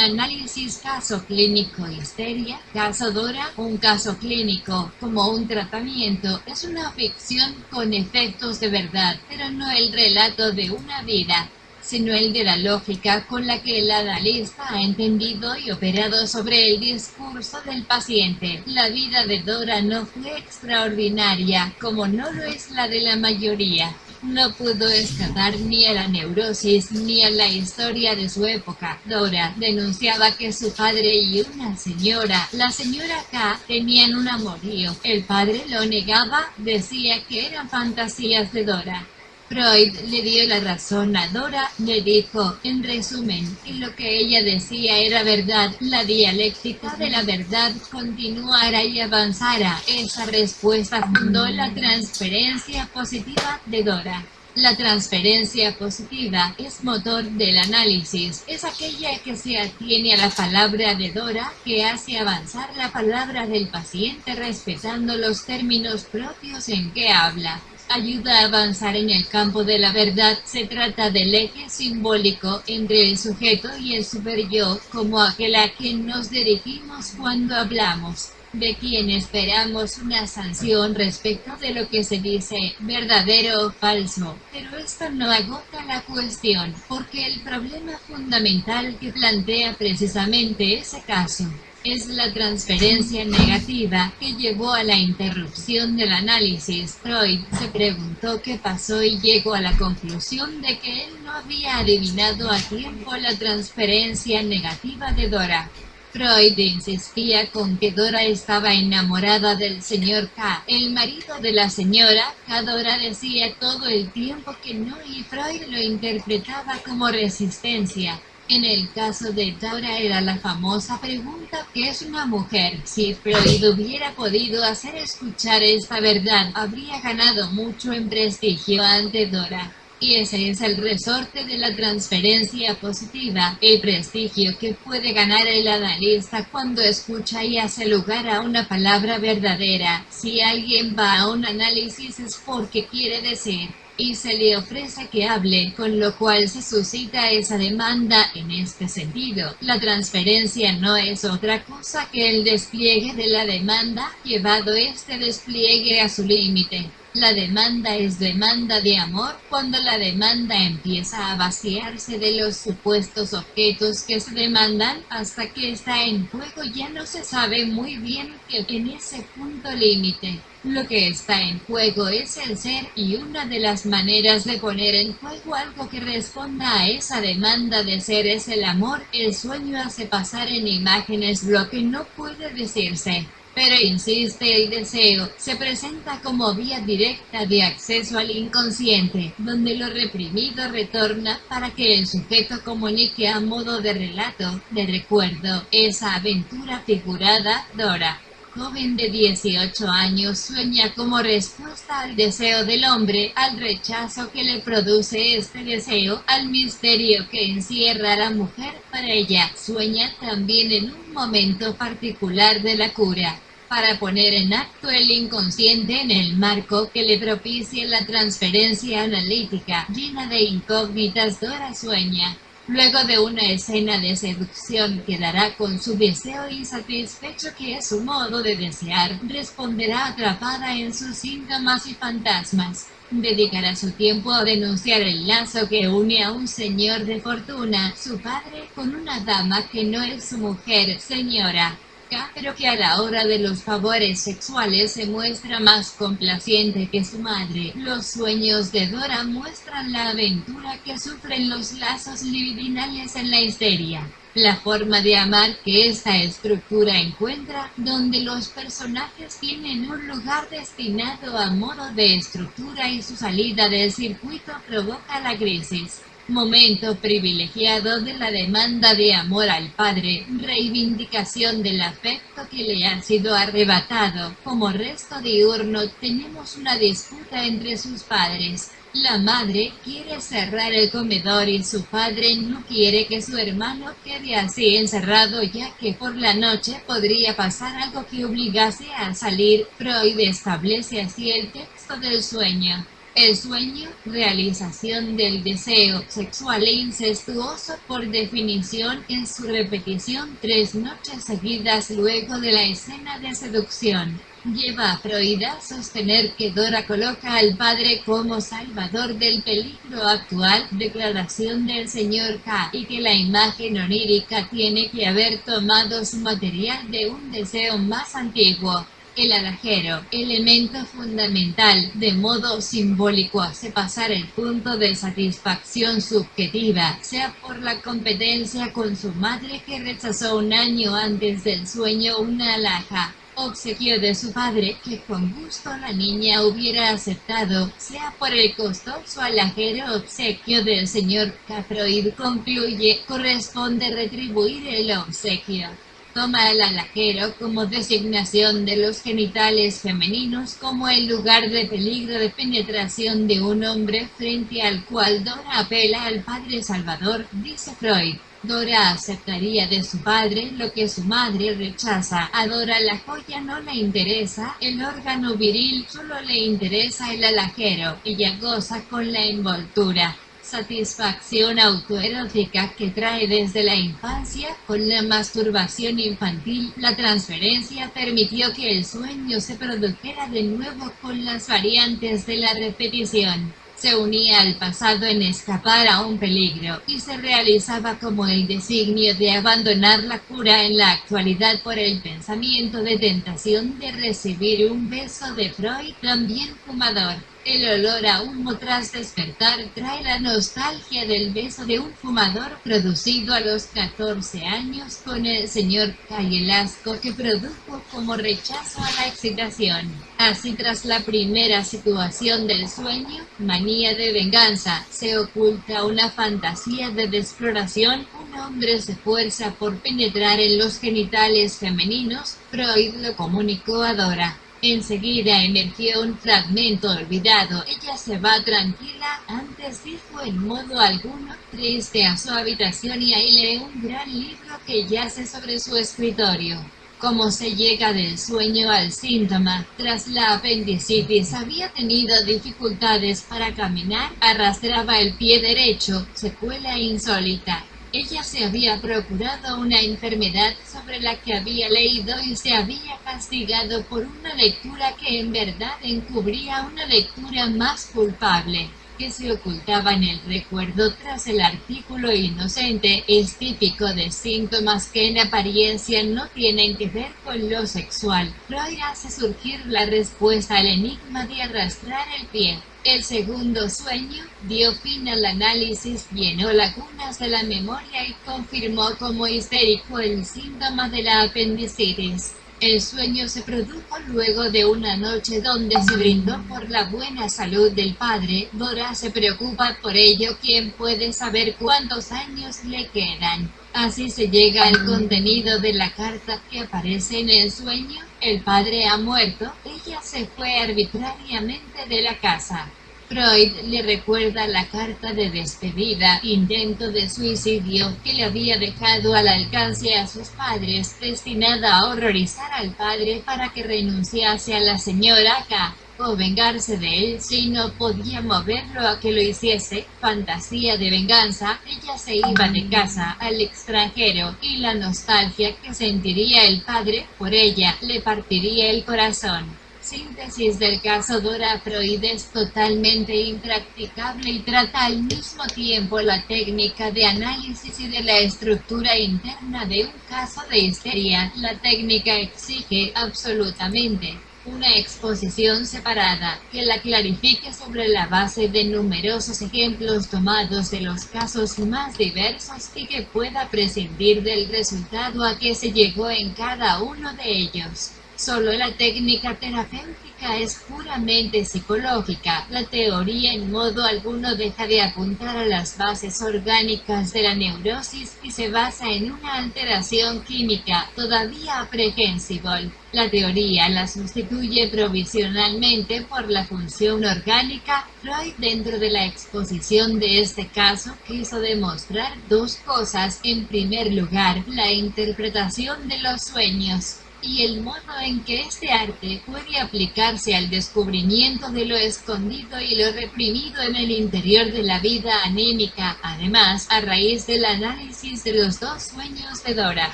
Análisis caso clínico histeria, caso Dora, un caso clínico como un tratamiento, es una ficción con efectos de verdad, pero no el relato de una vida, sino el de la lógica con la que el analista ha entendido y operado sobre el discurso del paciente. La vida de Dora no fue extraordinaria, como no lo es la de la mayoría. No pudo escapar ni a la neurosis ni a la historia de su época. Dora denunciaba que su padre y una señora, la señora K, tenían un amorío. El padre lo negaba, decía que eran fantasías de Dora. Freud le dio la razón a Dora, le dijo, en resumen, que lo que ella decía era verdad, la dialéctica de la verdad continuara y avanzara. Esa respuesta fundó la transferencia positiva de Dora. La transferencia positiva es motor del análisis, es aquella que se atiene a la palabra de Dora, que hace avanzar la palabra del paciente respetando los términos propios en que habla. Ayuda a avanzar en el campo de la verdad. Se trata del eje simbólico entre el sujeto y el superyo, como aquel a quien nos dirigimos cuando hablamos, de quien esperamos una sanción respecto de lo que se dice, verdadero o falso. Pero esto no agota la cuestión, porque el problema fundamental que plantea precisamente ese caso es la transferencia negativa que llevó a la interrupción del análisis. Freud se preguntó qué pasó y llegó a la conclusión de que él no había adivinado a tiempo la transferencia negativa de Dora. Freud insistía con que Dora estaba enamorada del señor K, el marido de la señora K. Dora decía todo el tiempo que no, y Freud lo interpretaba como resistencia. En el caso de Dora era la famosa pregunta ¿qué es una mujer? Si Freud hubiera podido hacer escuchar esta verdad, habría ganado mucho en prestigio ante Dora. Y ese es el resorte de la transferencia positiva, el prestigio que puede ganar el analista cuando escucha y hace lugar a una palabra verdadera. Si alguien va a un análisis es porque quiere decir, y se le ofrece que hable, con lo cual se suscita esa demanda. En este sentido, la transferencia no es otra cosa que el despliegue de la demanda, llevado este despliegue a su límite. La demanda es demanda de amor cuando la demanda empieza a vaciarse de los supuestos objetos que se demandan hasta que está en juego. Ya no se sabe muy bien que en ese punto límite. Lo que está en juego es el ser, y una de las maneras de poner en juego algo que responda a esa demanda de ser es el amor. El sueño hace pasar en imágenes lo que no puede decirse. Pero insiste, el deseo se presenta como vía directa de acceso al inconsciente, donde lo reprimido retorna para que el sujeto comunique a modo de relato, de recuerdo, esa aventura figurada. Dora, joven de 18 años, sueña como respuesta al deseo del hombre, al rechazo que le produce este deseo, al misterio que encierra a la mujer para ella. Sueña también en un momento particular de la cura, para poner en acto el inconsciente en el marco que le propicie la transferencia analítica. Llena de incógnitas, Dora sueña. Luego de una escena de seducción quedará con su deseo insatisfecho, que es su modo de desear. Responderá atrapada en sus síntomas y fantasmas. Dedicará su tiempo a denunciar el lazo que une a un señor de fortuna, su padre, con una dama que no es su mujer, señora K, pero que a la hora de los favores sexuales se muestra más complaciente que su madre. Los sueños de Dora muestran la aventura que sufren los lazos libidinales en la histeria. La forma de amar que esta estructura encuentra, donde los personajes tienen un lugar destinado a modo de estructura y su salida del circuito provoca la crisis. Momento privilegiado de la demanda de amor al padre, reivindicación del afecto que le ha sido arrebatado. Como resto diurno tenemos una disputa entre sus padres. La madre quiere cerrar el comedor y su padre no quiere que su hermano quede así encerrado, ya que por la noche podría pasar algo que obligase a salir. Freud establece así el texto del sueño. El sueño, realización del deseo sexual e incestuoso por definición en su repetición 3 noches seguidas luego de la escena de seducción. Lleva a Freud a sostener que Dora coloca al padre como salvador del peligro actual, declaración del Sr. K, y que la imagen onírica tiene que haber tomado su material de un deseo más antiguo. El alajero, elemento fundamental, de modo simbólico hace pasar el punto de satisfacción subjetiva, sea por la competencia con su madre que rechazó un año antes del sueño una alhaja, obsequio de su padre que con gusto la niña hubiera aceptado, sea por el costoso alajero obsequio del señor K. Freud concluye, corresponde retribuir el obsequio. Toma al alajero como designación de los genitales femeninos como el lugar de peligro de penetración de un hombre frente al cual Dora apela al Padre Salvador, dice Freud. Dora aceptaría de su padre lo que su madre rechaza. A Dora la joya no le interesa, el órgano viril solo le interesa el alajero. Ella goza con la envoltura. Satisfacción autoerótica que trae desde la infancia, con la masturbación infantil, la transferencia permitió que el sueño se produjera de nuevo con las variantes de la repetición. Se unía al pasado en escapar a un peligro, y se realizaba como el designio de abandonar la cura en la actualidad por el pensamiento de tentación de recibir un beso de Freud, también fumador. El olor a humo tras despertar trae la nostalgia del beso de un fumador producido a los 14 años con el señor K y el asco que produjo como rechazo a la excitación. Así, tras la primera situación del sueño, manía de venganza, se oculta una fantasía de exploración. Un hombre se esfuerza por penetrar en los genitales femeninos. Freud lo comunicó a Dora. Enseguida emergió un fragmento olvidado. Ella se va tranquila, antes dijo en modo alguno, triste a su habitación y ahí lee un gran libro que yace sobre su escritorio. Cómo se llega del sueño al síntoma. Tras la apendicitis había tenido dificultades para caminar, arrastraba el pie derecho, secuela insólita. Ella se había procurado una enfermedad sobre la que había leído y se había castigado por una lectura que en verdad encubría una lectura más culpable, que se ocultaba en el recuerdo tras el artículo inocente. Es típico de síntomas que en apariencia no tienen que ver con lo sexual. Freud hace surgir la respuesta al enigma de arrastrar el pie. El segundo sueño dio fin al análisis, llenó lagunas de la memoria y confirmó como histérico el síntoma de la apendicitis. El sueño se produjo luego de una noche donde se brindó por la buena salud del padre. Dora se preocupa por ello. ¿Quién puede saber cuántos años le quedan? Así se llega al contenido de la carta que aparece en el sueño. El padre ha muerto. Ella se fue arbitrariamente de la casa. Freud le recuerda la carta de despedida, intento de suicidio, que le había dejado al alcance a sus padres, destinada a horrorizar al padre para que renunciase a la señora K, o vengarse de él si no podía moverlo a que lo hiciese. Fantasía de venganza, ella se iba de casa al extranjero, y la nostalgia que sentiría el padre por ella le partiría el corazón. Síntesis del caso Dora. Freud es totalmente impracticable y trata al mismo tiempo la técnica de análisis y de la estructura interna de un caso de histeria. La técnica exige absolutamente una exposición separada, que la clarifique sobre la base de numerosos ejemplos tomados de los casos más diversos y que pueda prescindir del resultado a que se llegó en cada uno de ellos. Solo la técnica terapéutica es puramente psicológica. La teoría en modo alguno deja de apuntar a las bases orgánicas de la neurosis y se basa en una alteración química todavía apprehensible. La teoría la sustituye provisionalmente por la función orgánica. Freud, dentro de la exposición de este caso, quiso demostrar dos cosas. En primer lugar, la interpretación de los sueños. y el modo en que este arte puede aplicarse al descubrimiento de lo escondido y lo reprimido en el interior de la vida anímica. Además, a raíz del análisis de los dos sueños de Dora,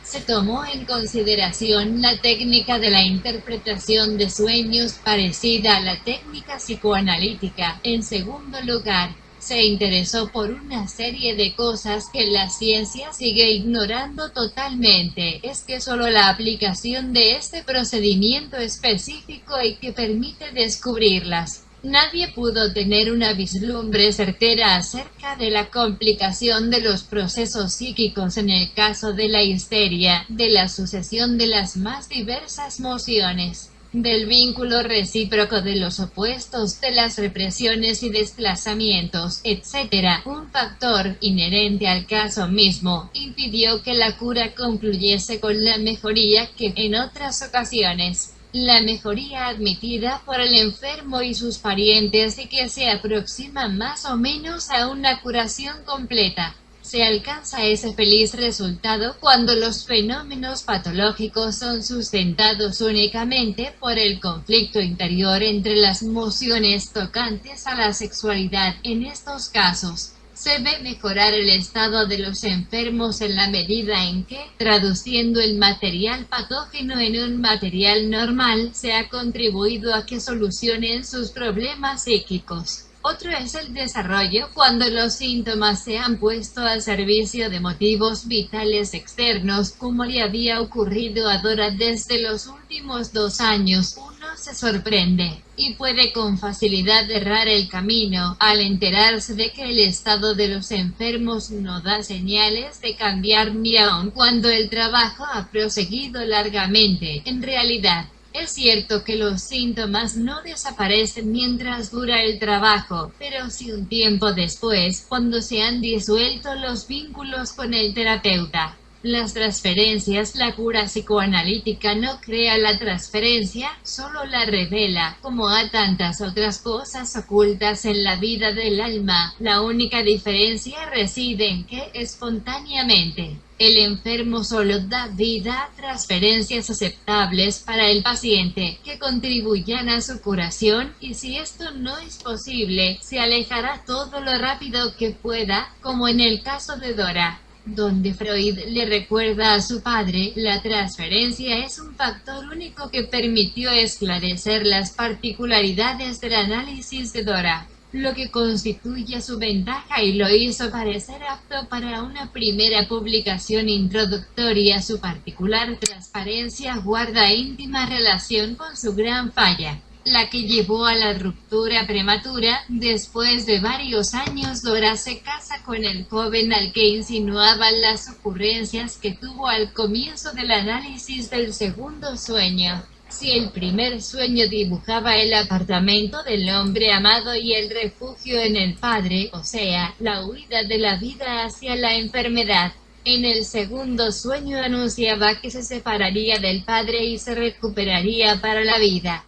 se tomó en consideración la técnica de la interpretación de sueños parecida a la técnica psicoanalítica. En segundo lugar, se interesó por una serie de cosas que la ciencia sigue ignorando totalmente. Es que solo la aplicación de este procedimiento específico y que permite descubrirlas. Nadie pudo tener una vislumbre certera acerca de la complicación de los procesos psíquicos en el caso de la histeria, de la sucesión de las más diversas emociones, del vínculo recíproco de los opuestos, de las represiones y desplazamientos, etc. Un factor inherente al caso mismo impidió que la cura concluyese con la mejoría que, en otras ocasiones, la mejoría admitida por el enfermo y sus parientes y que se aproxima más o menos a una curación completa. Se alcanza ese feliz resultado cuando los fenómenos patológicos son sustentados únicamente por el conflicto interior entre las emociones tocantes a la sexualidad. En estos casos, se ve mejorar el estado de los enfermos en la medida en que, traduciendo el material patógeno en un material normal, se ha contribuido a que solucionen sus problemas psíquicos. Otro es el desarrollo cuando los síntomas se han puesto al servicio de motivos vitales externos, como le había ocurrido a Dora desde los últimos 2 años. Uno se sorprende y puede con facilidad errar el camino al enterarse de que el estado de los enfermos no da señales de cambiar ni aun cuando el trabajo ha proseguido largamente. En realidad, es cierto que los síntomas no desaparecen mientras dura el trabajo, pero sí un tiempo después, cuando se han disuelto los vínculos con el terapeuta. Las transferencias, la cura psicoanalítica no crea la transferencia, solo la revela, como a tantas otras cosas ocultas en la vida del alma. La única diferencia reside en que, espontáneamente, el enfermo solo da vida a transferencias aceptables para el paciente que contribuyan a su curación, y si esto no es posible, se alejará todo lo rápido que pueda, como en el caso de Dora, donde Freud le recuerda a su padre, la transferencia es un factor único que permitió esclarecer las particularidades del análisis de Dora, lo que constituye su ventaja y lo hizo parecer apto para una primera publicación introductoria. Su particular transparencia guarda íntima relación con su gran falla, la que llevó a la ruptura prematura. Después de varios años, Dora se casa con el joven al que insinuaba las ocurrencias que tuvo al comienzo del análisis del segundo sueño. Si el primer sueño dibujaba el apartamento del hombre amado y el refugio en el padre, o sea, la huida de la vida hacia la enfermedad, en el segundo sueño anunciaba que se separaría del padre y se recuperaría para la vida.